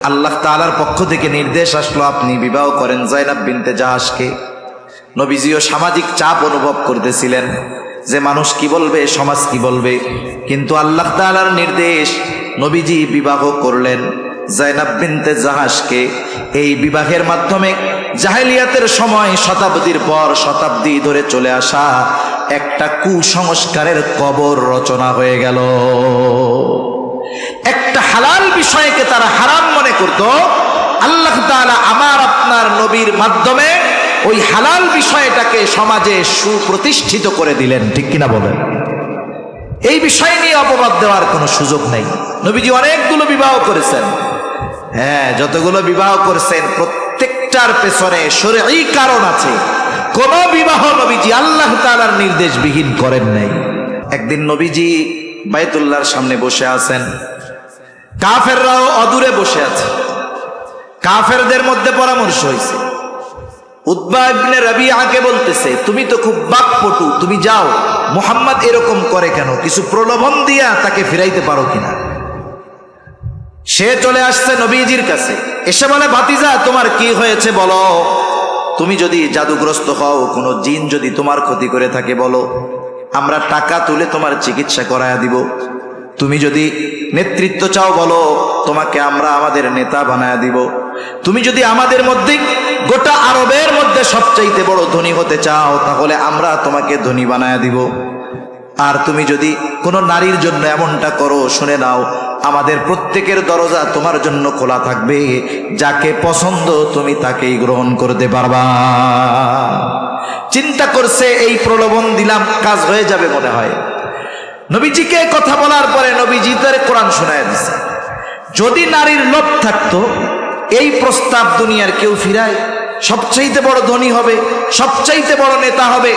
আল্লাহ তাআলার পক্ষ থেকে নির্দেশ আসলো আপনি বিবাহ করেন যায়নাব বিনতে জাহাশকে। নবীজিও সামাজিক চাপ অনুভব করতেছিলেন যে মানুষ কি বলবে, সমাজ কি বলবে, কিন্তু আল্লাহ তাআলার নির্দেশ, নবীজি বিবাহ করলেন যায়নাব বিনতে জাহাশকে। এই বিবাহের মাধ্যমে জাহেলিয়াতের সময় শতাব্দীর পর শতাব্দী ধরে চলে আসা একটা কুসংস্কারের কবর রচনা হয়ে গেল। একটা হালাল বিষয়কে তারা হারাম মনে করত, আল্লাহ তাআলা আমার আপনার নবীর মাধ্যমে ওই হালাল বিষয়টাকে সমাজে সুপ্রতিষ্ঠিত করে দিলেন। ঠিক কিনা বলেন? এই বিষয় নিয়ে অপবাদ দেওয়ার কোনো সুযোগ নেই। নবীজি অনেকগুলো বিবাহ করেছেন, হ্যাঁ, যতগুলো বিবাহ করেছেন প্রত্যেকটার পেছনে শরঈ কারণ আছে। কোন বিবাহ নবীজি আল্লাহ তাআলার নির্দেশবিহীন করেন নাই। একদিন নবীজি বাইতুল্লাহর সামনে বসে আছেন, কাফেররাও অদূরে বসে আছে। কাফেরদের মধ্যে পরামর্শ হয়েছে। উতবা ইবনে রাবিআকে বলতেছে, তুমি তো খুব বাকপটু, তুমি যাও, মুহাম্মদ এরকম করে কেন, কিছু প্রলোভন দিয়া তাকে ফিরাইতে পারো কিনা। সে চলে আসছে নবীজির কাছে, এসে বলে, ভাতিজা তোমার কি হয়েছে বলো, তুমি যদি জাদুগ্রস্ত হও, কোনো জিন যদি তোমার ক্ষতি করে থাকে বলো, আমরা টাকা তুলে তোমার চিকিৎসা করায়া দিব। তুমি যদি নেতৃত্ব চাও বলো, তোমাকে আমরা আমাদের নেতা বানায়া দিব। তুমি যদি আমাদের মধ্যে গোটা আরবের মধ্যে সবচাইতে বড় ধনী হতে চাও, তাহলে আমরা তোমাকে ধনী বানায়া দিব। আর তুমি যদি কোনো নারীর জন্য এমনটা করো, শুনে নাও, আমাদের প্রত্যেকের দরজা তোমার জন্য খোলা থাকবে, যাকে পছন্দ তুমি তাকেই গ্রহণ করতে পারবা। চিন্তা করছে এই প্রলোভন দিলাম কাজ হয়ে যাবে মনে হয়। নবীজিকে কথা বলার পরে নবীজি তার কোরআন শোনায় দিছে। যদি নারীর লোভ থাকতো, এই প্রস্তাব দুনিয়ার কেউ ফিরায়? সবচাইতে বড় ধনী হবে, সবচাইতে বড় নেতা হবে,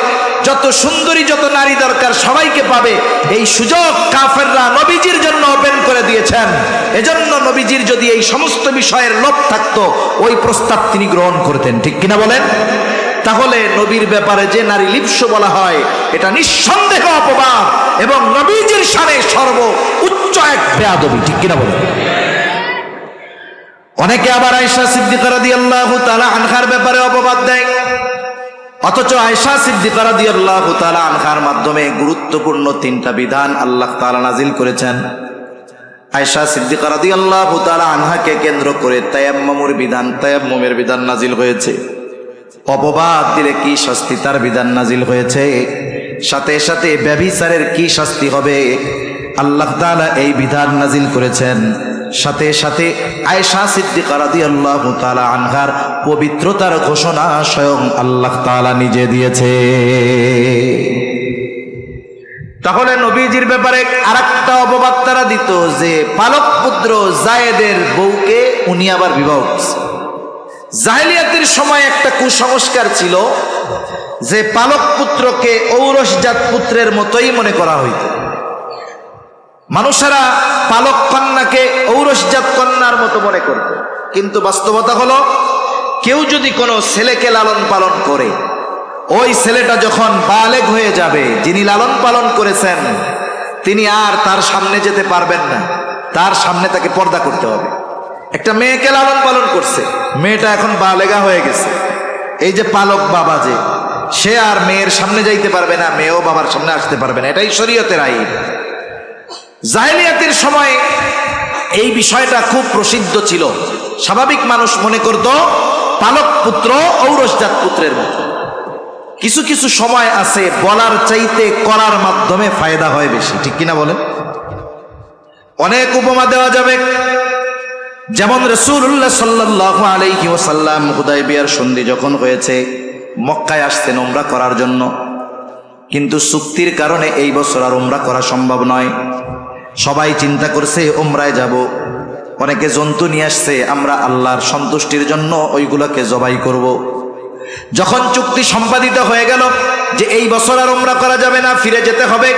যত সুন্দরী যত নারী দরকার সবাইকে পাবে, এই সুযোগ কাফেররা নবীজির জন্য ওপেন করে দিয়েছেন। এজন্য নবীজির যদি এই সমস্ত বিষয়ের লোভ থাকতো, ওই প্রস্তাব তিনি গ্রহণ করতেন। ঠিক কিনা বলেন? তাহলে নবীর ব্যাপারে যে নারী লিপ্স বলা হয়, এটা নিঃসন্দেহ অপবাদ এবং নবীজির শানে সর্ব উচ্চ এক বেয়াদবি। ঠিক কিনা বলেন? অনেকে আবার আয়েশা সিদ্দিকা রাদিয়াল্লাহু তাআলা আনহার ব্যাপারে অপবাদ দেয়, অথচ আয়েশা সিদ্দিকা রাদিয়াল্লাহু তাআলা আনহার মাধ্যমে গুরুত্বপূর্ণ 3টা বিধান আল্লাহ তাআলা নাজিল করেছেন। আয়েশা সিদ্দিকা রাদিয়াল্লাহু তাআলা আনহাকে কেন্দ্র করে তায়াম্মুমের বিধান নাজিল হয়েছে। অপবাদ দিলে কি শাস্তি তার বিধান নাজিল হয়েছে, সাথে সাথে ব্যভিচারের কি শাস্তি হবে আল্লাহ তাআলা এই বিধান নাজিল করেছেন। সাথে সাথে আয়েশা সিদ্দিকা রাদিয়াল্লাহু তাআলা আনহার পবিত্রতার ঘোষণা স্বয়ং আল্লাহ তাআলা নিজে দিয়েছে। তাহলে নবীজির ব্যাপারে আরেকটা অপবাদ তারা দিত যে পালক পুত্র যায়েদের বউকে উনি আবার বিবাহ করছে। জাহেলিয়াতের সময় একটা কুসংস্কার ছিল যে পালক পুত্রকে ঔরসজাত পুত্রের মতোই মনে করা হইত। মানুষেরা পালক কন্যাকে ঔরসজাত কন্যার মতো মনে করত, কিন্তু বাস্তবতা হলো, কেউ যদি কোনো ছেলেকে লালন পালন করে, ওই ছেলেটা যখন বালেগ হয়ে যাবে, যিনি লালন পালন করেছেন তিনি আর তার সামনে যেতে পারবেন না, তার সামনে তাকে পর্দা করতে হবে। একটা মেয়েকে লালন পালন করছে, মেয়েটা এখন বালেগা হয়ে গেছে, এই যে পালক বাবা, যে সে আর মেয়ের সামনে যাইতে পারবে না, মেয়েও বাবার সামনে আসতে পারবে না, এটাই শরীয়তের আইন। জাহেলিয়াতের সময় এই বিষয়টা খুব প্রসিদ্ধ ছিল। স্বাভাবিক মানুষ মনে করত পালক পুত্র ঔরসজাত পুত্রের মতো। কিছু কিছু সময় আছে বলার চাইতে করার মাধ্যমে ফায়দা হয় বেশি। ঠিক কিনা বলেন? অনেক উপমা দেওয়া যাবে। যেমন রাসূলুল্লাহ সাল্লাল্লাহু আলাইহি ওয়াসাল্লাম হুদায়বিয়ার সন্ধি যখন হয়েছে, মক্কায় আসতেন উমরা করার জন্য, কিন্তু চুক্তির কারণে এই বছর আর উমরা করা সম্ভব নয়। সবাই চিন্তা করছে উমরায় যাব, অনেকে জন্তু নিয়ে আসছে, আমরা আল্লাহর সন্তুষ্টির জন্য ওইগুলোকে জবাই করব। যখন চুক্তি সম্পাদিত হয়ে গেল যে এই বছর আর উমরা করা যাবে না, ফিরে যেতে হবে,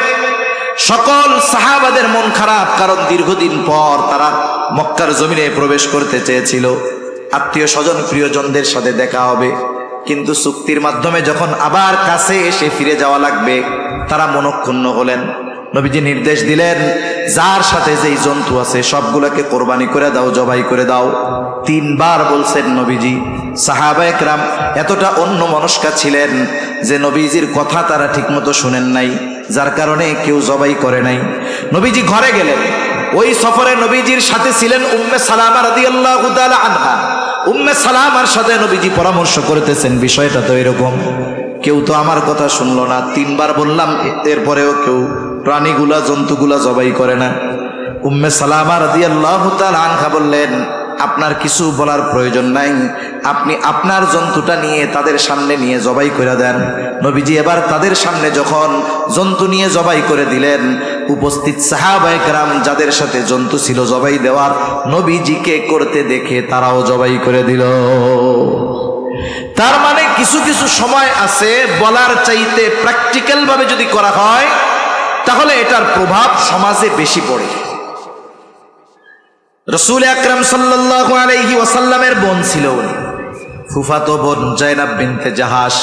সকল সাহাবাদের মন খারাপ, কারণ দীর্ঘদিন পর তারা মক্কার জমিনে প্রবেশ করতে চেয়েছিল, আত্মীয় স্বজন প্রিয়জনদের সাথে দেখা হবে, কিন্তু চুক্তির মাধ্যমে যখন আবার কাছে এসে ফিরে যাওয়া লাগবে, তারা মনক্ষুণ্ণ হলেন। নবীজি নির্দেশ দিলেন যার সাথে যেই জন্তু আছে সবগুলোকে কোরবানি করে দাও, জবাই করে দাও। 3 বার বলছেন নবীজি। সাহাবায়ে কেরাম এতটা অন্যমনস্ক ছিলেন যে নবীজির কথা তারা ঠিকমতো শুনেন নাই, যার কারণে কেউ জবাই করে নাই। নবীজি ঘরে গেলেন। ওই সফরে নবীজির সাথে ছিলেন উম্মে সালামা রাদিয়াল্লাহু তাআলা আনহা। উম্মে সালামার সাথে নবীজি পরামর্শ করতেছেন, বিষয়টা তো এরকম, কেউ তো আমার কথা শুনলো না, 3 বার বললাম, এরপরেও কেউ প্রাণীগুলা জন্তুগুলা জবাই করে না। উম্মে সালামা রাদিয়াল্লাহু তাআলা আনহা বললেন, আপনার কিছু বলার প্রয়োজন নাই, আপনি আপনার জন্তুটা নিয়ে তাদের সামনে নিয়ে জবাই করে দেন। নবীজি এবার তাদের সামনে যখন জন্তু নিয়ে জবাই করে দিলেন, উপস্থিত সাহাবায়ে কেরাম যাদের সাথে জন্তু ছিল জবাই দেওয়ার, নবীজিকে করতে দেখে তারাও জবাই করে দিল। তার মানে কিছু কিছু সময় আছে বলার চাইতে প্র্যাকটিক্যাল ভাবে যদি করা হয় তাহলে এটার প্রভাব সমাজে বেশি পড়ে। রাসূল আকরাম সাল্লাল্লাহু আলাইহি ওয়াসাল্লামের বোন ছিল উনি, ফুফাতো বোন যায়েনাব বিনতে জাহাশ।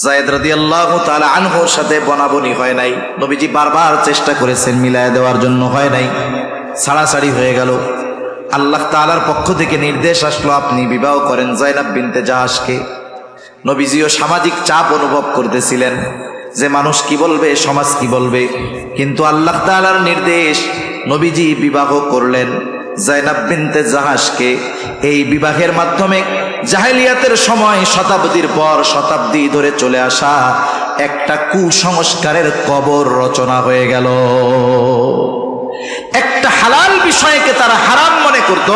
যায়েদ রাদিয়াল্লাহু তাআলা আনহুর সাথে বনাবনি হয় নাই, নবীজি বারবার চেষ্টা করেছেন মিলায়া দেওয়ার জন্য, হয় নাই, ছাড়াছাড়ি হয়ে গেল। আল্লাহ তাআলার পক্ষ থেকে নির্দেশ আসলো, আপনি বিবাহ করেন যায়েনাব বিনতে জাহাশকে। নবীজিও সামাজিক চাপ অনুভব করতেছিলেন যে মানুষ কি বলবে, সমাজ কি বলবে, কিন্তু আল্লাহ তাআলার নির্দেশ, নবীজি বিবাহ করলেন যায়েনাব বিনতে জাহাশকে। এই বিবাহের মাধ্যমে জাহেলিয়াতের সময় শতাব্দীর পর শতাব্দী ধরে চলে আসা একটা কুসংস্কারের কবর রচনা হয়ে গেল। একটা হালাল বিষয়কে তারা হারাম মনে করত,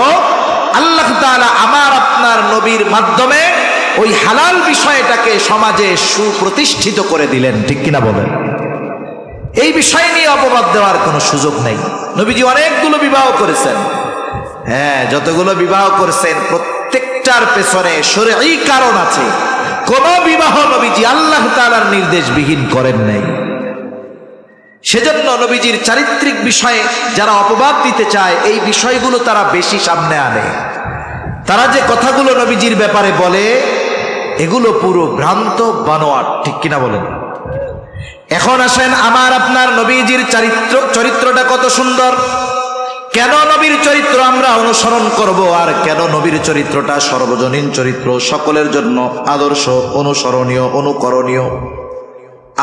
আল্লাহ তাআলা আমার আপনার নবীর মাধ্যমে ওই হালাল বিষয়টাকে সমাজে সুপ্রতিষ্ঠিত করে দিলেন, ঠিক কিনা বলেন? এই বিষয় নিয়ে অপবাদ দেওয়ার কোনো সুযোগ নেই। নবীজি অনেকগুলো বিবাহ করেছেন, হ্যাঁ, যতগুলো বিবাহ করেছেন প্রত্যেকটার পেছনে শরঈ কারণ আছে। কোন বিবাহ নবীজি আল্লাহ তাআলার নির্দেশবিহীন করেন নাই। সেজন্য নবীজির চারিত্রিক বিষয়ে যারা অপবাদ দিতে চায়, এই বিষয়গুলো তারা বেশি সামনে আনে। তারা যে কথাগুলো নবীজির ব্যাপারে বলে এগুলো পুরো ভ্রান্ত বানোয়াট, ঠিক কিনা বলেন? এখন আসেন, আমার আপনার নবীজির চরিত্রটা কত সুন্দর, কেন নবীর চরিত্র আমরা অনুসরণ করব, আর কেন নবীর চরিত্রটা সর্বজনীন চরিত্র, সকলের জন্য আদর্শ, অনুসরণীয়, অনুকরণীয়।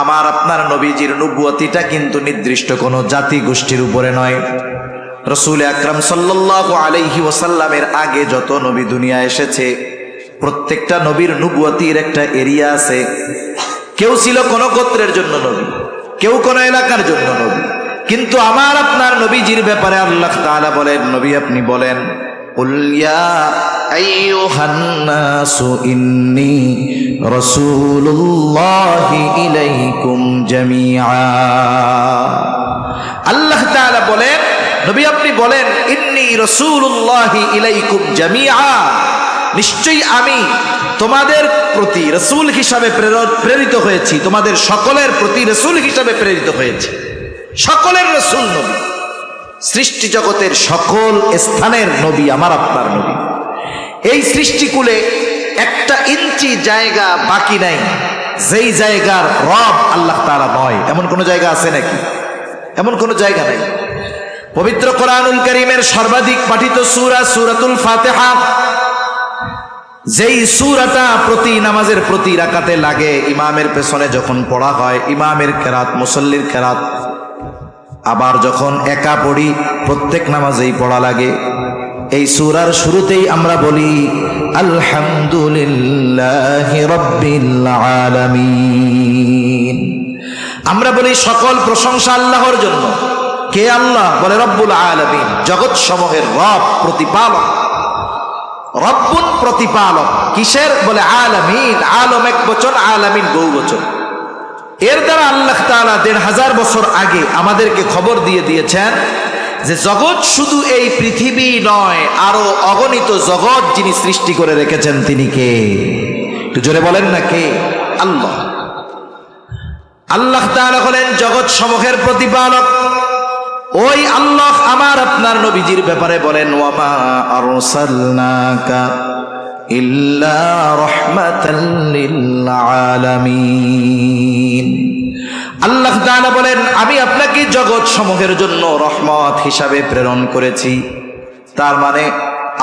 আমার আপনার নবীজির নবুয়তিটা কিন্তু নির্দিষ্ট কোনো জাতি গোষ্ঠীর উপরে নয়। রাসূল আকরাম সাল্লাল্লাহু আলাইহি ওয়াসাল্লামের আগে যত নবী দুনিয়া এসেছে, প্রত্যেকটা নবীর নবুয়তির একটা এরিয়া আছে। কেউ ছিল কোন গোত্রের জন্য নবী, কেউ কোন এলাকার জন্য নবী, কিন্তু আমার আপনার নবীজির ব্যাপারে আল্লাহ তাআলা বলেন, নবী আপনি বলেন, কুল ইয়া আইয়ুহান নাসু ইন্নী রাসূলুল্লাহি ইলাইকুম জামিআ। আল্লাহ তাআলা বলেন, নবী আপনি বলেন, ইন্নী রাসূলুল্লাহি ইলাইকুম জামিআ, নিশ্চয়ই আমি তোমাদের প্রতি রাসূল হিসাবে প্রেরিত হয়েছি, তোমাদের সকলের প্রতি রাসূল হিসাবে প্রেরিত হয়েছি। সকলের রাসূল নবী, সৃষ্টি জগতের সকল স্থানের নবী আমার আপনার নবী। এই সৃষ্টিকুলে একটা ইঞ্চি জায়গা বাকি নাই যেই জায়গার রব আল্লাহ তাআলা নয়। এমন কোন জায়গা আছে নাকি? এমন কোন জায়গা নাই। পবিত্র কোরআনুল কারীমের সর্বাধিক পাঠিত সূরা সূরাতুল ফাতিহা, যেই সূরাটা প্রতি নামাজের প্রতি রাকাতে লাগে, ইমামের পেছনে যখন পড়া হয়, ইমামের কেরাত, মুসল্লির কেরাত, আবার যখন একা পড়ি প্রত্যেক নামাজেই পড়া লাগে। এই সূরার শুরুতেই আমরা বলি আলহামদুলিল্লাহি রাব্বিল আলামিন। আমরা বলি সকল প্রশংসা আল্লাহর জন্য। কে আল্লাহ? বলে রব্বুল আলামিন, জগৎ সমূহের রব, প্রতিপালক। রব্বুন প্রতিপালক, কিসের? বলে আলামিন। আলম এক বচন, আলামিন বহু বচন। এর দ্বারা আল্লাহ তাআলা ১৫০০ বছর আগে আমাদেরকে খবর দিয়ে দিয়েছেন যে জগৎ শুধু এই পৃথিবী নয়, আরো অগণিত জগৎ যিনি সৃষ্টি করে রেখেছেন তিনি কে? একটু জোরে বলেন না কে? আল্লাহ। আল্লাহ তাআলা হলেন জগৎ সমূহের প্রতিপালক। ওই আল্লাহ আমার আপনার নবীজির ব্যাপারে বলেন, ওয়ামা আরসালনাকা ইল্লা রাহমাতাল লিল আলামিন। আল্লাহ তাআলা বলেন, আমি আপনাকে জগৎ সমূহের জন্য রহমত হিসাবে প্রেরণ করেছি। তার মানে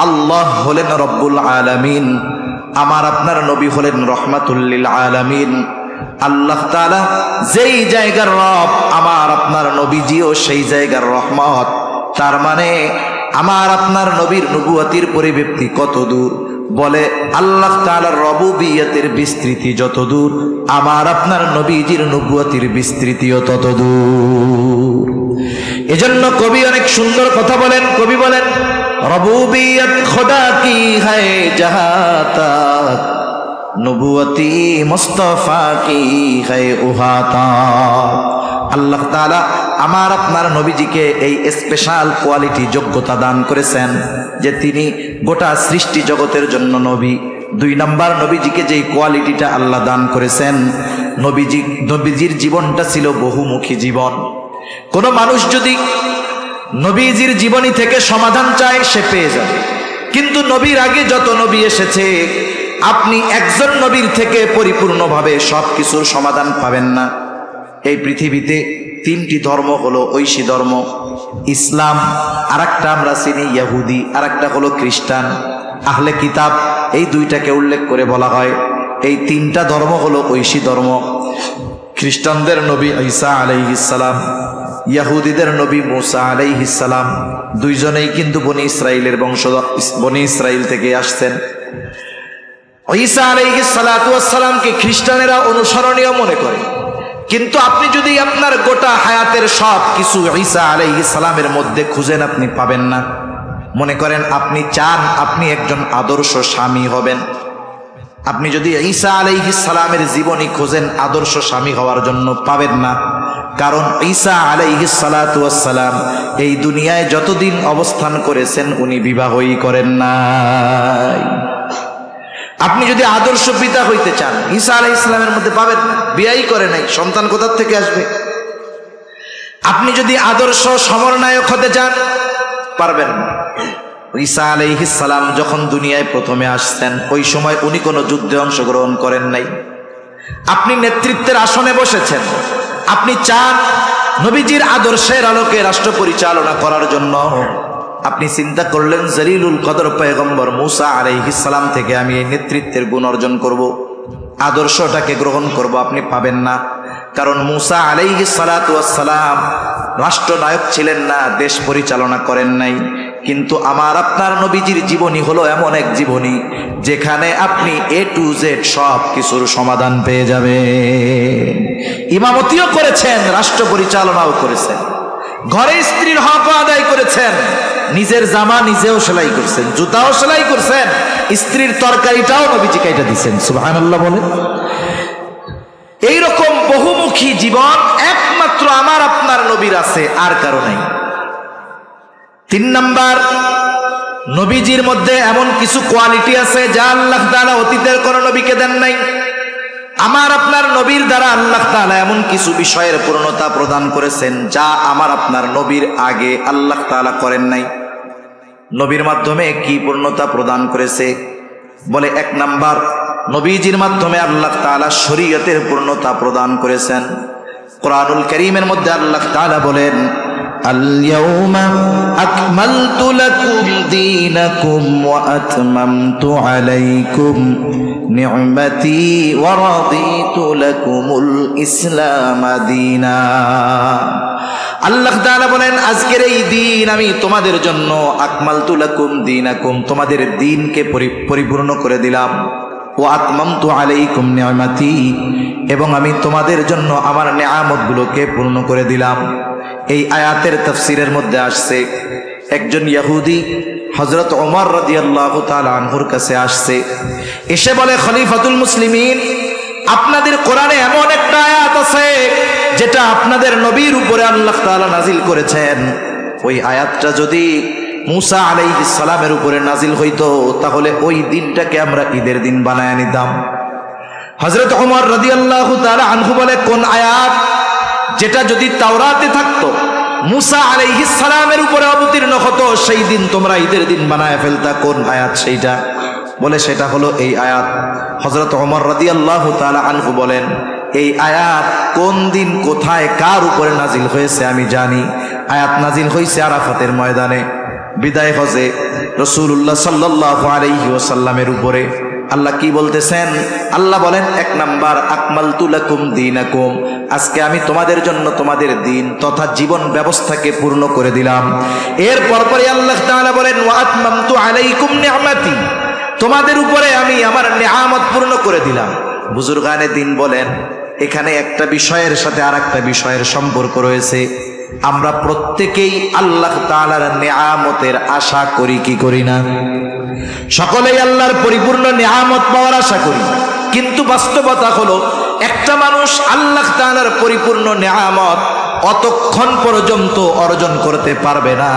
আল্লাহ হলেন রব্বুল আলামিন, আমার আপনার নবী হলেন রহমাতুল লিল আলামিন। আল্লাহ তাআলা যেই জায়গার রব, আমার আপনার নবীজিও সেই জায়গার রহমত। তার মানে আমার আপনার নবীর নবুয়তির পরিব্যাপ্তি কত দূর, বলে আল্লাহ তাআলার রবুবিয়তের বিস্তৃতি যত দূর, আমার আপনার নবীজির নবুয়তির বিস্তৃতিও তত দূর। এজন্য কবি অনেক সুন্দর কথা বলেন। কবি বলেন, রবুবিয়ত খোদা কি হ্যায় জাহাঁ তক, নবুয়তি মুস্তাফা কি হ্যায় উহা তক। আল্লাহ তাআলা আমার আপনার নবীজিকে এই স্পেশাল কোয়ালিটি যোগ্যতা দান করেছেন যে তিনি গোটা সৃষ্টি জগতের জন্য নবী। 2 নাম্বার, নবীজিকে যেই কোয়ালিটিটা আল্লাহ দান করেছেন, নবীজির জীবনটা ছিল বহুমুখী জীবন। কোনো মানুষ যদি নবীজির জীবনী থেকে সমাধান চায় সে পেয়ে যাবে, কিন্তু নবীর আগে যত নবী এসেছে আপনি একজন নবীর থেকে পরিপূর্ণভাবে সব কিছুর সমাধান পাবেন না। এই পৃথিবীতে 3টি ধর্ম হলো ঐশী ধর্ম, ইসলাম, আর একটা আমরা চিনি ইহুদি, আর একটা হলো খ্রিস্টান, আহলে কিতাব। এই 2টাকে উল্লেখ করে বলা হয় এই 3টা ধর্ম হলো ঐশী ধর্ম। খ্রিস্টানদের নবী ঈসা আলাইহিস সালাম, ইহুদিদের নবী মুসা আলাইহিস সালাম, 2জনেই কিন্তু বনি ইসরাইলের বংশধর, বনি ইসরাইল থেকে আসছেন। ঈসা আলাইহিস সালাতু ওয়াস সালামকে খ্রিস্টানেরা অনুসরণীয় মনে করে, কিন্তু আপনি যদি আপনার গোটা হায়াতের সব কিছু ঈসা আলাইহিস সালামের মধ্যে খুঁজেন আপনি পাবেন না। মনে করেন আপনি চান আপনি একজন আদর্শ স্বামী হবেন, আপনি যদি ঈসা আলাইহিস সালামের জীবনী খোঁজেন আদর্শ স্বামী হওয়ার জন্য পাবেন না। কারণ ঈসা আলাইহিস সালাতু ওয়াস সালাম এই দুনিয়ায় যতদিন অবস্থান করেছেন উনি বিবাহই করেন নাই। আপনি যদি আদর্শ পিতা হইতে চান ঈসা আলাইহিস সালামের মধ্যে পাবেন না, বিয়েই করে নাই, সন্তান কোথা থেকে আসবে? আপনি যদি আদর্শ সমরনায়ক হতে চান পারবেন না। ঈসা আলাইহিস সালাম যখন দুনিয়ায় প্রথমে আসছেন ওই সময় উনি কোনো যুদ্ধে অংশগ্রহণ করেন নাই। আপনি নেতৃত্বের আসনে বসেছেন, আপনি চান নবীজির আদর্শের আলোকে রাষ্ট্র পরিচালনা করার জন্য। আপনি চিন্তা করলেন জলিলুল কদর পয়গম্বর মুসা আলাইহিস সালাম থেকে আমি এই নেতৃত্বের গুণ অর্জন করব, আদর্শটাকে গ্রহণ করব। আপনি পাবেন না, কারণ মুসা আলাইহিস সালাতু ওয়াস সালাম রাষ্ট্রনায়ক ছিলেন না, দেশ পরিচালনা করেন নাই। কিন্তু আমার আপনার নবীজির জীবনী হলো এমন এক জীবনী যেখানে আপনি A to Z সব কিছুর সমাধান পেয়ে যাবেন। ইমামতিও করেছেন, রাষ্ট্র পরিচালনাও করেছেন, ঘরে স্ত্রীর হক আদায় করেছেন, নিজের জামা নিজেও সেলাই করছেন, জুতাও সেলাই করছেন, স্ত্রীর তরকারিটাও নবীজি কাইটা দিচ্ছেন। সুবহানাল্লাহ বলে। এইরকম বহুমুখী জীবন একমাত্র আমার আপনার নবীর আছে, আর কারো নাই। 3 নাম্বার, নবীজির মধ্যে এমন কিছু কোয়ালিটি আছে যা আল্লাহ তাআলা অতীতের কোন নবীকে দেন নাই। আমার আপনার নবীর দ্বারা আল্লাহ তাআলা এমন কিছু বিষয়ের পূর্ণতা প্রদান করেছেন যা আমার আপনার নবীর আগে আল্লাহ তাআলা করেন নাই। নবীর মাধ্যমে কি পূর্ণতা প্রদান করেছে? বলে 1 নাম্বার, নবীজির মাধ্যমে আল্লাহ তাআলা শরীয়তের পূর্ণতা প্রদান করেছেন। কোরআনুল কারীমের মধ্যে আল্লাহ তাআলা বলেন, আল-ইয়াউমা আকমালতু লাকুম দীনাকুম ওয়া আতমামতু আলাইকুম নি'মাতি ওয়া রাদিতু লাকুমুল ইসলাম দীনা। আল্লাহ তাআলা বলেন, আজকের এই দিন আমি তোমাদের জন্য আকমালতু লাকুম দীনাকুম, তোমাদের দ্বীনকে পরিপূর্ণ করে দিলাম। ওয়া আতমামতু আলাইকুম নি'মাতি, এবং আমি তোমাদের জন্য আমার নেয়ামতগুলোকে পূর্ণ করে দিলাম। এই আয়াতের তাফসীরের মধ্যে আসছে, একজন ইহুদি হযরত ওমর রাদিয়াল্লাহু তাআলা আনহুর কাছে আসছে, এসে বলে, খলিফাতুল মুসলিমিন, আপনাদের কোরআনে এমন একটা আয়াত আছে যেটা আপনাদের নবীর উপরে আল্লাহ তাআলা নাজিল করেছেন। ওই আয়াতটা যদি মুসা আলাইহিস সালামের উপরে নাজিল হইতো তাহলে ওই দিনটাকে আমরা ঈদের দিন বানায় নিতাম। হযরত ওমর রাদিয়াল্লাহু তাআলা আনহু বলে, কোন আয়াত? যেটা যদি তাওরাতে থাকতো, মুসা আলাইহিস সালামের উপরে অবতীর্ণ হতো, সেই দিন তোমরা ঈদের দিন বানায় ফেলতা। কোন আয়াত সেইটা? বলে সেটা হলো এই আয়াত। হযরত ওমর রাদিয়াল্লাহু তাআলা আনহু বলেন, এই আয়াত কোন দিন কোথায় কার উপরে নাজিল হয়েছে আমি জানি। আয়াত নাজিল হয়েছে আরাফাতের ময়দানে বিদায় হজে রাসূলুল্লাহ সাল্লাল্লাহু আলাইহি ওয়াসাল্লামের উপরে। আল্লাহ কি বলতেছেন? আল্লাহ বলেন, 1 নাম্বার, আকমালতু লাকুম দীনাকুম, আজকে আমি তোমাদের জন্য তোমাদের দিন তথা জীবন ব্যবস্থাকে পূর্ণ করে দিলাম। এর পরপরই আল্লাহ তাআলা বলেন, ওয়া আতমামতু আলাইকুম নি'মাতি, তোমাদের উপরে আমি আমার নিয়ামত পূর্ণ করে দিলাম। বুজুর্গানে দিন বলেন, এখানে একটা বিষয়ের সাথে আর একটা বিষয়ের সম্পর্ক রয়েছে। আমরা প্রত্যেকেই আল্লাহ তাআলার নিয়ামতের আশা করি কি করি না? সকলেই আল্লাহর পরিপূর্ণ নিয়ামত পাওয়ার আশা করি, কিন্তু বাস্তবতা হলো একটা মানুষ আল্লাহ তাআলার পরিপূর্ণ নিয়ামত অতক্ষণ পর্যন্ত অর্জন করতে পারবে না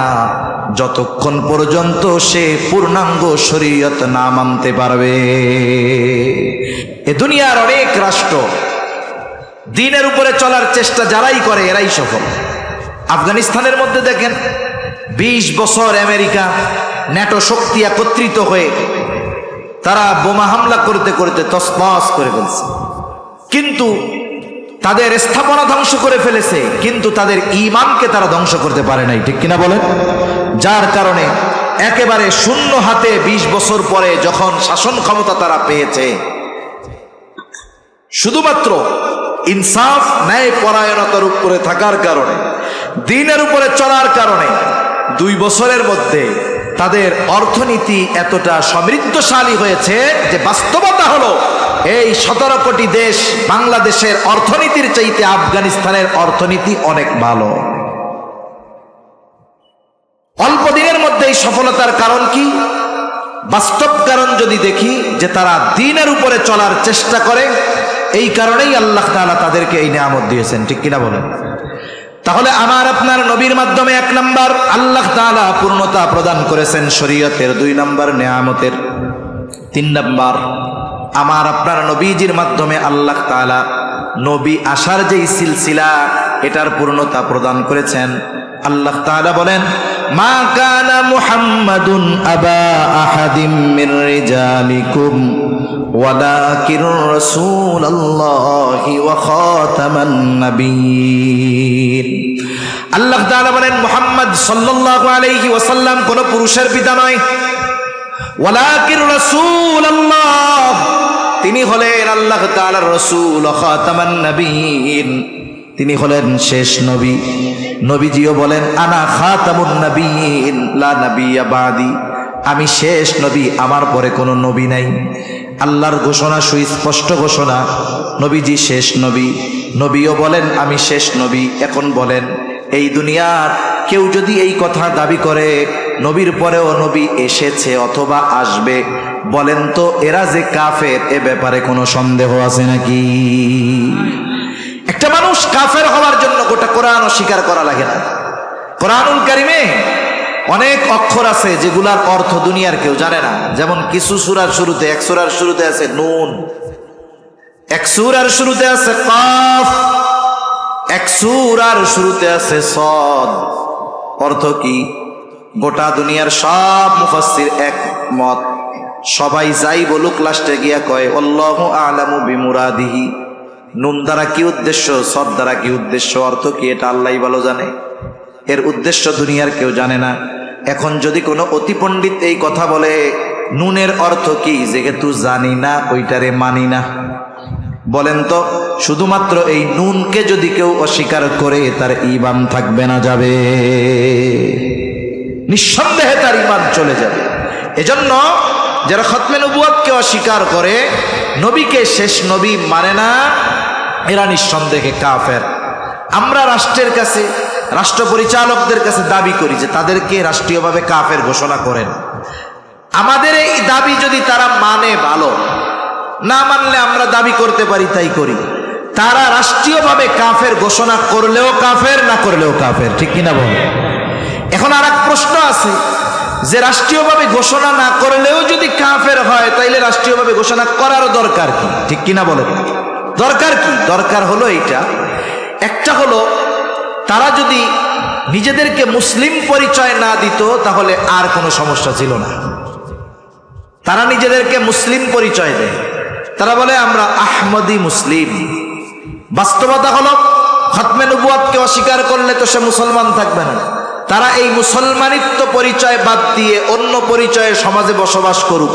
যতক্ষণ পর্যন্ত সে পূর্ণাঙ্গ শরীয়ত না মানতে পারবে। এ দুনিয়ার অনেক রাষ্ট্র দ্বীনের উপরে চলার চেষ্টা যারাই করে এরাই সফল। আফগানিস্তানের মধ্যে দেখেন 20 বছর আমেরিকা ন্যাটো শক্তি একত্রিত হয়ে তারা বোমা হামলা করতে করতে তছনছ করে ফেলছে, কিন্তু তাদের স্থাপনা ধ্বংস করে ফেলেছে, কিন্তু তাদের ঈমানকে তারা ধ্বংস করতে পারে নাই, ঠিক কিনা বলেন? যার কারণে একেবারে শূন্য হাতে 20 বছর পরে যখন শাসন ক্ষমতা তারা পেয়েছে, শুধুমাত্র ইনসাফ ন্যায় পরায়ণতার উপরে থাকার কারণে, দ্বীনের উপরে চলার কারণে 2 বছরের মধ্যে তাদের অর্থনীতি এতটা সমৃদ্ধশালী হয়েছে যে বাস্তবতা হলো এই 17 কোটি দেশ বাংলাদেশের অর্থনীতির চাইতে আফগানিস্তানের অর্থনীতি অনেক ভালো। অল্প দিনের মধ্যে এই সফলতার কারণ কি? বাস্তব কারণ যদি দেখি যে তারা দ্বীনের উপরে চলার চেষ্টা করে, এই কারণেই আল্লাহ তাআলা তাদেরকে এই নিয়ামত দিয়েছেন, ঠিক কিনা বলেন? তাহলে আমার আপনার নবীর মাধ্যমে 1 নাম্বার আল্লাহ তাআলা পূর্ণতা প্রদান করেছেন শরীয়তের, 2 নাম্বার নিয়ামতের, 3 নাম্বার আমার আপনার নবীজির মাধ্যমে আল্লাহ তাআলা নবী আসার যে সিলসিলা এটার পূর্ণতা প্রদান করেছেন। আল্লাহ তাআলা বলেন, মা কানা মুহাম্মাদুন আবা আহাদিম মির রিজালিকুম ওয়ালাকিন রাসূলুল্লাহি ওয়া খাতামান নাবিয়্যিন। আল্লাহ তাআলা বলেন, মুহাম্মদ সাল্লাল্লাহু আলাইহি ওয়াসাল্লাম কোন পুরুষের পিতা নয়, ওয়ালাকিন রাসূলুল্লাহ, তিনি হলেন আল্লাহ তাআলার রাসূল, খাতামান নাবিয়্যিন, তিনি হলেন শেষ নবী। নবীজিও বলেন, আনা খাতামুন নাবিয়্যিন লা নাবিয়্যা বাদি, আমি শেষ নবী, আমার পরে কোনো নবী নাই। আল্লাহর ঘোষণা, সুস্পষ্ট ঘোষণা, নবীজি শেষ নবী। নবীও বলেন আমি শেষ নবী। এখন বলেন, এই দুনিয়ার কেউ যদি এই কথা দাবি করে নবীর পরেও নবী এসেছে অথবা আসবে, বলেন তো এরা যে কাফের, এ ব্যাপারে কোনো সন্দেহ আছে নাকি? একটা মানুষ কাফের হওয়ার জন্য গোটা কোরআন অস্বীকার করা লাগে না। কোরআনুল কারিমে অনেক অক্ষর আছে যেগুলার অর্থ দুনিয়ার কেউ জানে না। যেমন কিছু সূরার শুরুতে, এক সূরার শুরুতে আছে নুন, এক সূরার শুরুতে আছে কাফ, এক সূরার শুরুতে আছে সদ। অর্থ কি? গোটা দুনিয়ার সব মুফাসসির একমত, সবাই যাই বলুক লাস্টে গিয়া কয় আল্লাহু আ'লামু বিমুরাদিহি। নুন দ্বারা কি উদ্দেশ্য, সদ দ্বারা কি উদ্দেশ্য, অর্থ কি, এটা আল্লাহই ভালো জানে। এর উদ্দেশ্য দুনিয়ার কেউ জানে না। এখন যদি কোনো অতি পণ্ডিত এই কথা বলে নুনের অর্থ কি, যেহেতু জানি না ওইটারে মানি না, বলেন তো শুধুমাত্র এই নুনকে যদি কেউ অস্বীকার করে তার ঈমান থাকবে না যাবে? নিঃসন্দেহে তার ঈমান চলে যাবে। এজন্য যারা খতমে নবুয়তকে অস্বীকার করে, নবীকে শেষ নবী মানে না, এরা নিঃসন্দেহে কাফের। আমরা রাষ্ট্রের কাছে, রাষ্ট্র পরিচালকদের কাছে দাবি করি যে তাদেরকে রাষ্ট্রীয়ভাবে কাফের ঘোষণা করেন। আমাদের এই দাবি যদি তারা মানে ভালো, না মানলে আমরা দাবি করতে পারি তাই করি। তারা রাষ্ট্রীয়ভাবে কাফের ঘোষণা করলেও কাফের, না করলেও কাফের, ঠিক কিনা বল? এখন আর এক প্রশ্ন আছে যে রাষ্ট্রীয়ভাবে ঘোষণা না করলেও যদি কাফের হয়, তাইলে রাষ্ট্রীয়ভাবে ঘোষণা করার দরকার কি, ঠিক কিনা বলে? দরকার কি? দরকার হলো এইটা, একটা হলো তারা যদি নিজেদেরকে মুসলিম পরিচয় না দিত তাহলে আর কোনো সমস্যা ছিল না। তারা নিজেদেরকে মুসলিম পরিচয় দেয়, তারা বলে আমরা আহমদি মুসলিম, বাস্তবতা হলো খতমে নবুয়তকে অস্বীকার করলে তো সে মুসলমান থাকবে না। তারা এই মুসলমানিত্ব পরিচয় বাদ দিয়ে অন্য পরিচয়ে সমাজে বসবাস করুক,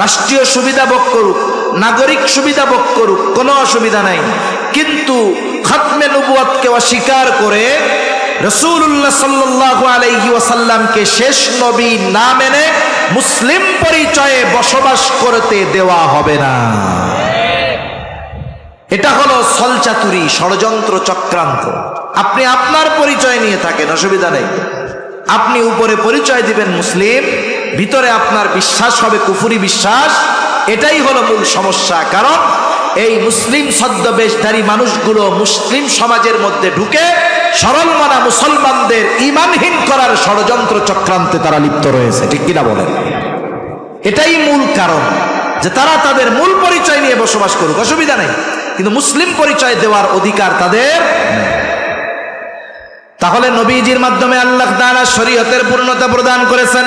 রাষ্ট্রীয় সুবিধা ভোগ করুক, নাগরিক সুবিধা ভোগ করুক, কোনো অসুবিধা নাই। কিন্তু খতমে নবুয়তকে অস্বীকার করে রাসূলুল্লাহ সাল্লাল্লাহু আলাইহি ওয়াসাল্লামকে শেষ নবী না মেনে মুসলিম পরিচয়ে বসবাস করতে দেওয়া হবে না। এটা হলো ছলচাতুরি, ষড়যন্ত্র, চক্রান্ত। আপনি আপনার পরিচয় নিয়ে থাকেন, অসুবিধা নেই। আপনি উপরে পরিচয় দিবেন মুসলিম, ভিতরে আপনার বিশ্বাস হবে কুফরি বিশ্বাস। এটাই হলো মূল সমস্যা। কারণ এই মুসলিম ছদ্মবেশধারী মানুষগুলো মুসলিম সমাজের মধ্যে ঢুকে সরল মানা মুসলমানদের ঈমানহীন করার ষড়যন্ত্র চক্রান্তে তারা লিপ্ত রয়েছে, ঠিক কিনা বলেন? এটাই মূল কারণ যে তারা তাদের মূল পরিচয় নিয়ে বসবাস করুক, অসুবিধা নেই, কিন্তু মুসলিম পরিচয় দেওয়ার অধিকার তাদের নেই। তাহলে নবীজির মাধ্যমে আল্লাহ তাআলা শরীয়তের পূর্ণতা প্রদান করেছেন,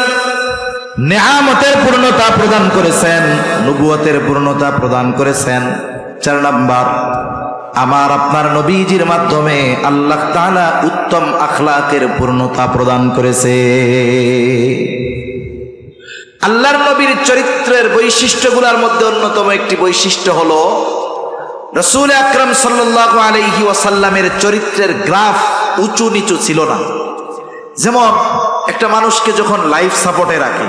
নেয়ামতের পূর্ণতা প্রদান করেছেন, নবুয়তের পূর্ণতা প্রদান করেছেন। 4 নাম্বার, আমার আপনার নবীজির মাধ্যমে আল্লাহ তাআলা উত্তম আখলাকের পূর্ণতা প্রদান করেছে। আল্লাহর নবীর চরিত্রের বৈশিষ্ট্যগুলোর মধ্যে অন্যতম একটি বৈশিষ্ট্য হলো রাসূল আকরাম সাল্লাল্লাহু আলাইহি ওয়াসাল্লামের চরিত্রের গ্রাফ উঁচু নিচু ছিল না। যেমন একটা মানুষকে যখন লাইফ সাপোর্টে রাখে,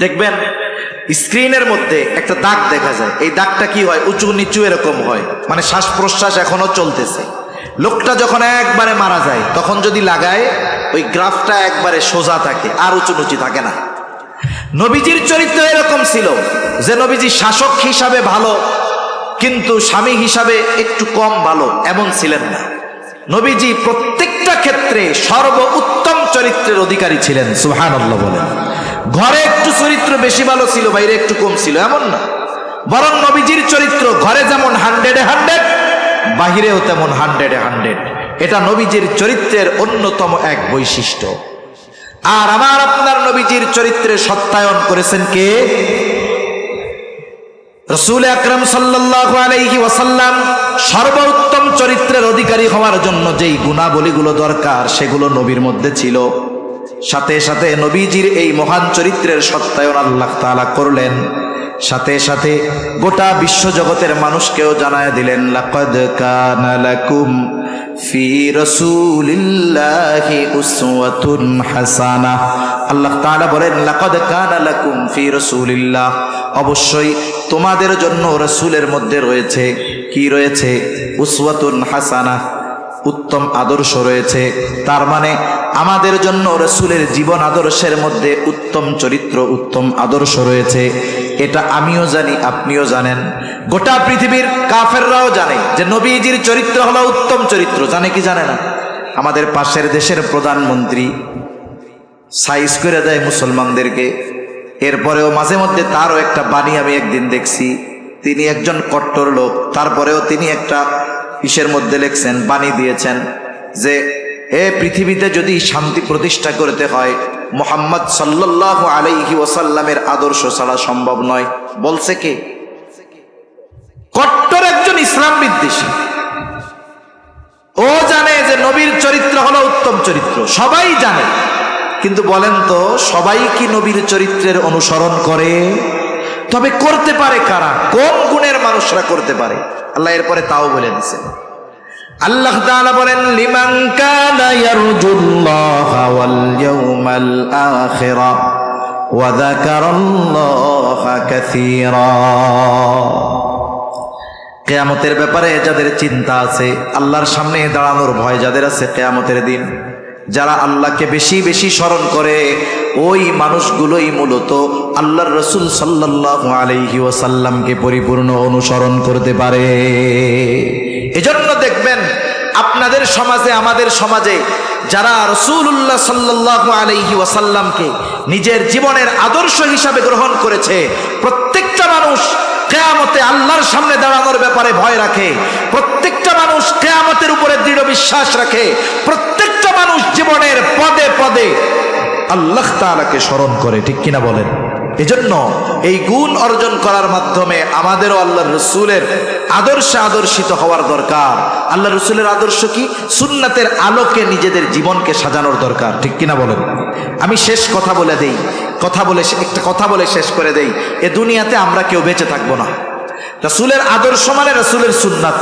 দেখবেন স্ক্রিনের মধ্যে একটা দাগ দেখা যায়, এই দাগটা কি হয়, উঁচু নিচু এরকম হয়, মানে শ্বাস প্রশ্বাস এখনো চলতেছে। লোকটা যখন একবারে মারা যায় তখন যদি লাগায়, ওই গ্রাফটা একবারে সোজা থাকে, আর উঁচু নিচু থাকে না। নবীজির চরিত্র এরকম ছিল যে নবীজি শাসক হিসাবে ভালো, কিন্তু স্বামী হিসাবে একটু কম ভালো এমন ছিলেন না। নবীজি প্রত্যেকটা ক্ষেত্রে সর্বোত্তম চরিত্রের অধিকারী ছিলেন, সুবহানাল্লাহ বলেন। ঘরে একটু চরিত্র বেশি ভালো ছিল, বাইরে একটু কম ছিল এমন না, বরং নবীজির চরিত্র ঘরে যেমন 100-এ 100, বাহিরেও তেমন 100-এ 100। এটা নবীজির চরিত্রের অন্যতম এক বৈশিষ্ট্য। আর আমার আপনার নবীজির চরিত্রে সত্যায়ন করেছেন কে? রাসূল আকরাম সাল্লাল্লাহু আলাইহি ওয়াসাল্লাম। সর্বোত্তম চরিত্রের অধিকারী হওয়ার জন্য যেই গুণাবলীগুলো দরকার সেগুলো নবীর মধ্যে ছিল। সাথে সাথে নবীজির এই মহান চরিত্রের সত্যায়ন আল্লাহ তাআলা করলেন, সাথে সাথে গোটা বিশ্বজগতের মানুষকেও জানায় দিলেন, লাকাদ কানা লাকুম ফি রাসূলিল্লাহি উসওয়াতুন হাসানাহ। আল্লাহ তাআলা বলেন, লাকাদ কানা লাকুম ফি রাসূলিল্লাহ, অবশ্যই তোমাদের জন্য রাসূলের মধ্যে রয়েছে, কি রয়েছে? উসওয়াতুন হাসানাহ, উত্তম আদর্শ রয়েছে। তার মানে আমাদের জন্য রাসূলের জীবন আদর্শের মধ্যে উত্তম চরিত্র, উত্তম আদর্শ রয়েছে। এটা আমিও জানি, আপনিও জানেন, গোটা পৃথিবীর কাফেররাও জানে যে নবীজির চরিত্র হলো উত্তম চরিত্র। জানে কি জানে না? আমাদের পাশের দেশের প্রধানমন্ত্রী সাইজ করে দেয় মুসলমানদেরকে, এরপরেও মাঝে মধ্যে তারও একটা বাণী আমি একদিন দেখছি, তিনি একজন কট্টর লোক, তারপরেও তিনি একটা ইসের মধ্যে লিখছেন, বাণী দিয়েছেন যে পৃথিবীতে যদি শান্তি প্রতিষ্ঠা করতে হয় মুহাম্মদ সাল্লাল্লাহু আলাইহি ওয়াসাল্লামের আদর্শ ছাড়া সম্ভব নয়। বলছে কে? কট্টর একজন ইসলাম বিদ্বেষী। ও জানে যে নবীর চরিত্র হলো উত্তম চরিত্র, সবাই জানে, কিন্তু বলেন তো সবাই কি নবীর চরিত্রের অনুসরণ করে? তবে করতে পারে কারা? কোন গুণের মানুষরা করতে পারে? আল্লাহ এরপরে তাও বলে দিয়েছেন। আল্লাহ তাআলা বলেন, লিমান কানা ইয়ারজুল্লাহা ওয়াল ইয়াউমাল আখিরা ওয়া যাকারাল্লাহা কাসীরা। কিয়ামতের ব্যাপারে যাদের চিন্তা আছে, আল্লাহর সামনে দাঁড়ানোর ভয় যাদের আছে কিয়ামতের দিন, যারা আল্লাহকে বেশি বেশি স্মরণ করে, ওই মানুষগুলোই মূলত আল্লাহর রাসূল সাল্লাল্লাহু আলাইহি ওয়াসাল্লামকে পরিপূর্ণ অনুসরণ করতে পারে। এজন্য দেখবেন আপনাদের সমাজে, আমাদের সমাজে যারা রাসূলুল্লাহ সাল্লাল্লাহু আলাইহি ওয়াসাল্লামকে নিজের জীবনের আদর্শ হিসাবে গ্রহণ করেছে, প্রত্যেকটা মানুষ কিয়ামতে আল্লাহর সামনে দাঁড়ানোর ব্যাপারে ভয় রাখে, প্রত্যেকটা মানুষ কিয়ামতের উপরে দৃঢ় বিশ্বাস রাখে, প্রত্যেকটা মানুষ জীবনের পদে পদে আল্লাহ তাআলাকে স্মরণ করে, ঠিক কিনা বলেন? এজন্য এই গুণ অর্জন করার মাধ্যমে আমাদেরও আল্লাহ রসুলের আদর্শে আদর্শিত হওয়ার দরকার। আল্লাহ রসুলের আদর্শ কি? সুন্নাতের আলোকে নিজেদের জীবনকে সাজানোর দরকার, ঠিক কিনা বলেন? আমি শেষ কথা বলে দেই, একটা কথা বলে শেষ করে দেই। এ দুনিয়াতে আমরা কেউ বেঁচে থাকবো না। রসুলের আদর্শ মানে রসুলের সুন্নাত।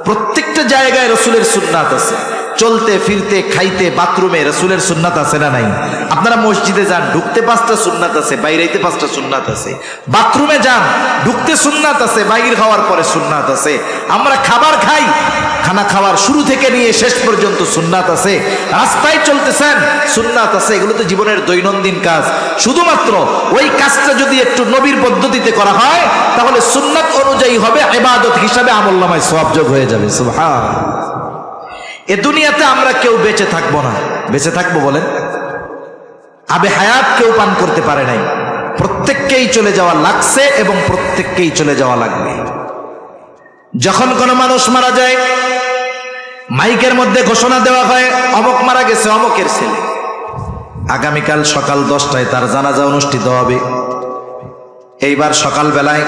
প্রত্যেকটা জায়গায় রসুলের সুন্নাত আছে। চলতে ফিরতে খাইতে বাথরুমে রসুলের সুন্নাত আছে না নাই? আপনারা মসজিদে যান, ঢুকতে 5টা সুন্নাত আছে, বাইরেতে 5টা সুন্নাত আছে। বাথরুমে যান, ঢুকতে সুন্নাত আছে, বাইর হওয়ার পরে সুন্নাত আছে। আমরা খাবার খাই, খানা খাওয়ার শুরু থেকে নিয়ে শেষ পর্যন্ত সুন্নাত আছে। রাস্তায় চলতেছেন, সুন্নাত আছে। এগুলো তো জীবনের দৈনন্দিন কাজ। শুধুমাত্র ওই কাজটা যদি একটু নবীর পদ্ধতিতে করা হয়, তাহলে সুন্নাত অনুযায়ী হবে, ইবাদত হিসাবে আমলনামায় সওয়াব যোগ হয়ে যাবে। সুবহান। এ দুনিয়াতে আমরা কেউ বেঁচে থাকবো না। বেঁচে থাকবো বলেন? আবে হায়াত কেউ পান করতে পারে নাই। প্রত্যেককেই চলে যাওয়া লাগছে এবং প্রত্যেককেই চলে যাওয়া লাগবে। যখন কোনো মানুষ মারা যায়, মাইকের মধ্যে ঘোষণা দেওয়া হয়, অমুক মারা গেছে, অমুকের ছেলে। আগামীকাল সকাল 10টায় তার জানাজা অনুষ্ঠিত হবে। এইবার সকাল বেলায়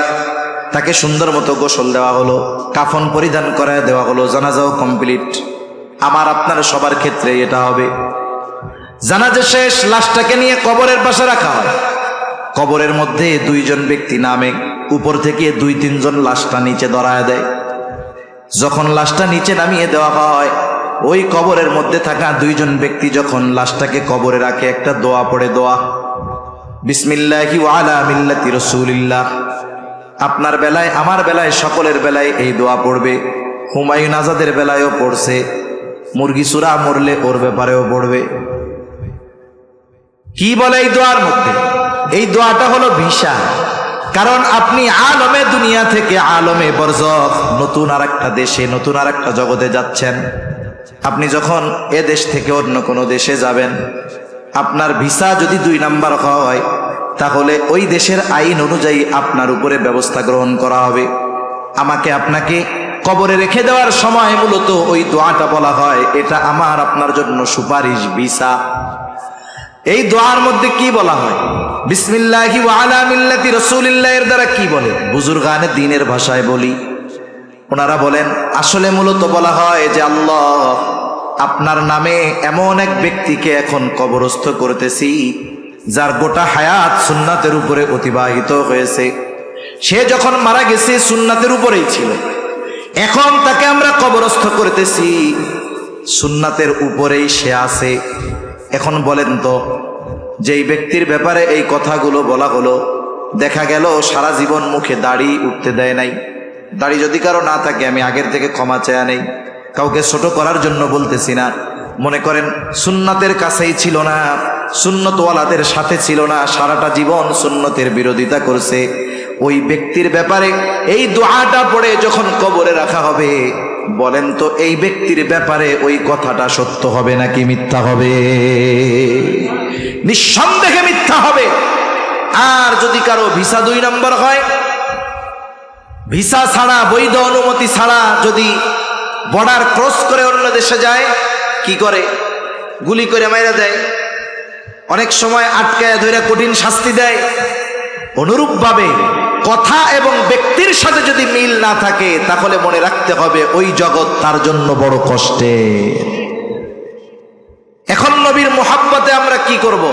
তাকে সুন্দর মতো গোসল দেওয়া হলো, কাফন পরিধান করায় দেওয়া হলো, জানাজাও কমপ্লিট। আমার আপনার সবার ক্ষেত্রে এটা হবে। জানাজা শেষ, লাশটাকে নিয়ে কবরের পাশে রাখা হয়। কবরের মধ্যে 2 জন ব্যক্তি নামে, উপর থেকে 2-3 জন লাশটা নিচে ধরায় দেয়। যখন লাশটা নিচে নামিয়ে দেওয়া হয়, ওই কবরের মধ্যে থাকা 2 জন ব্যক্তি যখন লাশটাকে কবরে রাখে, একটা দোয়া পড়ে, দোয়া বিসমিল্লাহি ওয়া আলা মিল্লাতি রাসূলিল্লাহ। আপনার বেলায়, আমার বেলায়, সকলের বেলায় এই দোয়া পড়বে। হুমায়ুন আজাদের বেলায়ও পড়ছে, মুরগি চূড়া মরলে ওর ব্যাপারেও পড়বে। কি বলে এই দোয়ার মধ্যে? এই দোয়াটা হলো ভিসা। কারণ আপনি আলমে দুনিয়া থেকে আলমে বরজখ, নতুন আর একটা দেশে, নতুন আর একটা জগতে যাচ্ছেন। আপনি যখন এ দেশ থেকে অন্য কোনো দেশে যাবেন, আপনার ভিসা যদি 2 নাম্বার হয়, তাহলে ওই দেশের আইন অনুযায়ী আপনার উপরে ব্যবস্থা গ্রহণ করা হবে। আমাকে আপনাকে কবরে রেখে দেওয়ার সময় মূলত ওই দোয়াটা বলা হয়, এটা আমার আপনার জন্য সুপারিশ, ভিসা। এই দোয়ার মধ্যে কি বলা হয়? বিসমিল্লাহি ওয়া আলা মিল্লাতি রাসূলিল্লাহ এর দ্বারা কি বলে? বুজুর্গানে দ্বীনের ভাষায় বলি, ওনারা বলেন আসলে মূলত বলা হয় যে আল্লাহ, আপনার নামে এমন এক ব্যক্তিকে এখন কবরস্থ করতেছি, যার গোটা হায়াত সুন্নাতের উপরে অতিবাহিত হয়েছে। সে যখন মারা গেছে সুন্নাতের উপরেই ছিল, এখন তাকে আমরা কবরস্থ করতেছি, সুন্নাতের উপরেই সে আছে। এখন বলেন তো, যেই ব্যক্তির ব্যাপারে এই কথাগুলো বলা হলো, দেখা গেল সারা জীবন মুখে দাড়ি উঠতে দেয় নাই। দাড়ি যদি কারো না থাকে, আমি আগের থেকে ক্ষমা চেয়া নেই, কাউকে ছোট করার জন্য বলতেছি না। মনে করেন সুন্নাতের কাছেই ছিল না, সুন্নতওয়ালাদের সাথে ছিল না, সারাটা জীবন সুন্নতের বিরোধিতা করছে, ওই ব্যক্তির ব্যাপারে এই দোয়াটা পড়ে যখন কবরে রাখা হবে, বলেন তো এই ব্যক্তির ব্যাপারে ওই কথাটা সত্য হবে নাকি মিথ্যা হবে? নিঃসন্দেহে মিথ্যা হবে। আর যদি কারো ভিসা 2 নম্বর হয়, ভিসা ছাড়া, বৈধ অনুমতি ছাড়া যদি বর্ডার ক্রস করে অন্য দেশে যায়, কি করে? গুলি করে মাইরা দেয়, অনেক সময় আটকায় ধরে কঠিন শাস্তি দেয়। অনুরূপভাবে কথা এবং ব্যক্তির সাথে যদি মিল না থাকে, তাহলে মনে রাখতে হবে ওই জগৎ তার জন্য বড় কষ্টের। এখন নবীর মোহাব্বতে আমরা কি করব?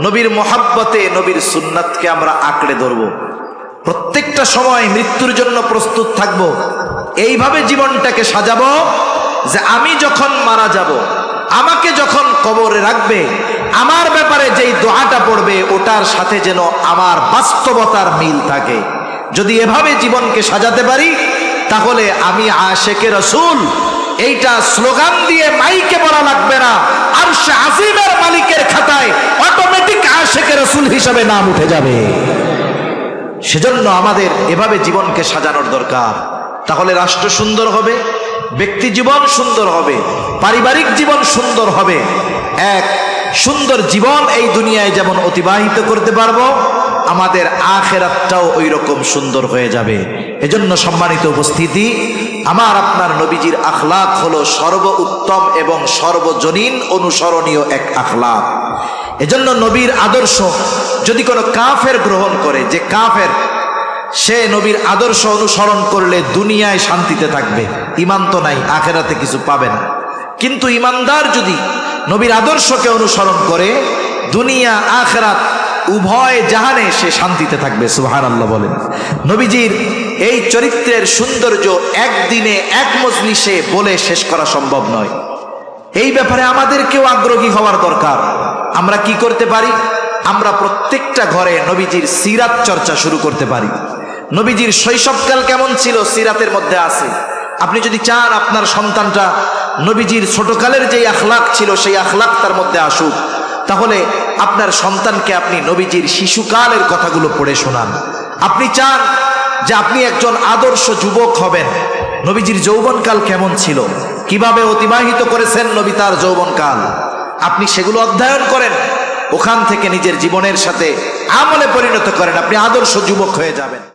নবীর মোহাব্বতে নবীর সুন্নাতকে আমরা আঁকড়ে ধরব। প্রত্যেকটা সময় মৃত্যুর জন্য প্রস্তুত থাকব। এইভাবে জীবনটাকে সাজাবো যে আমি যখন মারা যাব, আমাকে যখন কবরে রাখবে, আমার ব্যাপারে যেই দোয়াটা পড়বে ওটার সাথে যেন আমার বাস্তবতার মিল থাকে। যদি এভাবে জীবনকে সাজাতে পারি, তাহলে আমি আশেকে রাসূল এইটা স্লোগান দিয়ে মাইকে বলা লাগবে না, আরশে আজিমের মালিকের খাতায় অটোমেটিক আশেকে রাসূল হিসাবে নাম উঠে যাবে। সেজন্য আমাদের এভাবে জীবনকে সাজানোর দরকার। তাহলে রাষ্ট্র সুন্দর হবে, ব্যক্তি জীবন সুন্দর হবে, পারিবারিক জীবন সুন্দর হবে। এক সুন্দর জীবন এই দুনিয়ায় যেমন অতিবাহিত করতে পারবো, আমাদের আখিরাতটাও ওই রকম সুন্দর হয়ে যাবে। এজন্য সম্মানিত উপস্থিতি, আমার আপনার নবীজির আখলাক হলো সর্বোত্তম এবং সর্বজনীন অনুসরণীয় এক আখলাক। এজন্য নবীর আদর্শ যদি কোনো কাফের গ্রহণ করে, যে কাফের সে নবীর আদর্শ অনুসরণ করলে দুনিয়ায় শান্তিতে থাকবে, ঈমান তো নাই, আখেরাতে কিছু পাবে না। কিন্তু ঈমানদার যদি নবীর আদর্শকে অনুসরণ করে দুনিয়া আখেরাত উভয় জাহানে সে শান্তিতে থাকবে। সুবহানাল্লাহ বলেন। নবীজির এই চরিত্রের সৌন্দর্য একদিনে এক মজলিসে বলে শেষ করা সম্ভব নয়। এই ব্যাপারে আমাদেরকেও আগ্রহী হওয়ার দরকার। আমরা কি করতে পারি? আমরা প্রত্যেকটা ঘরে নবীজির সিরাত চর্চা শুরু করতে পারি। নবীজির শৈশবকাল কেমন ছিল সিরাতের মধ্যে আছে। আপনি যদি চান আপনার সন্তানটা নবীজির ছোটকালের যেই আখলাক ছিল সেই আখলাক তার মধ্যে আসুক, তাহলে আপনার সন্তানকে আপনি নবীজির শিশুকালের কথাগুলো পড়ে শোনান। আপনি চান যে আপনি একজন আদর্শ যুবক হবেন, নবীজির যৌবনকাল কেমন ছিল, কিভাবে অতিবাহিত করেছেন নবী তার যৌবনকাল, আপনি সেগুলো অধ্যয়ন করেন, ওখান থেকে নিজের জীবনের সাথে আমলে পরিণত করেন, আপনি আদর্শ যুবক হয়ে যাবেন।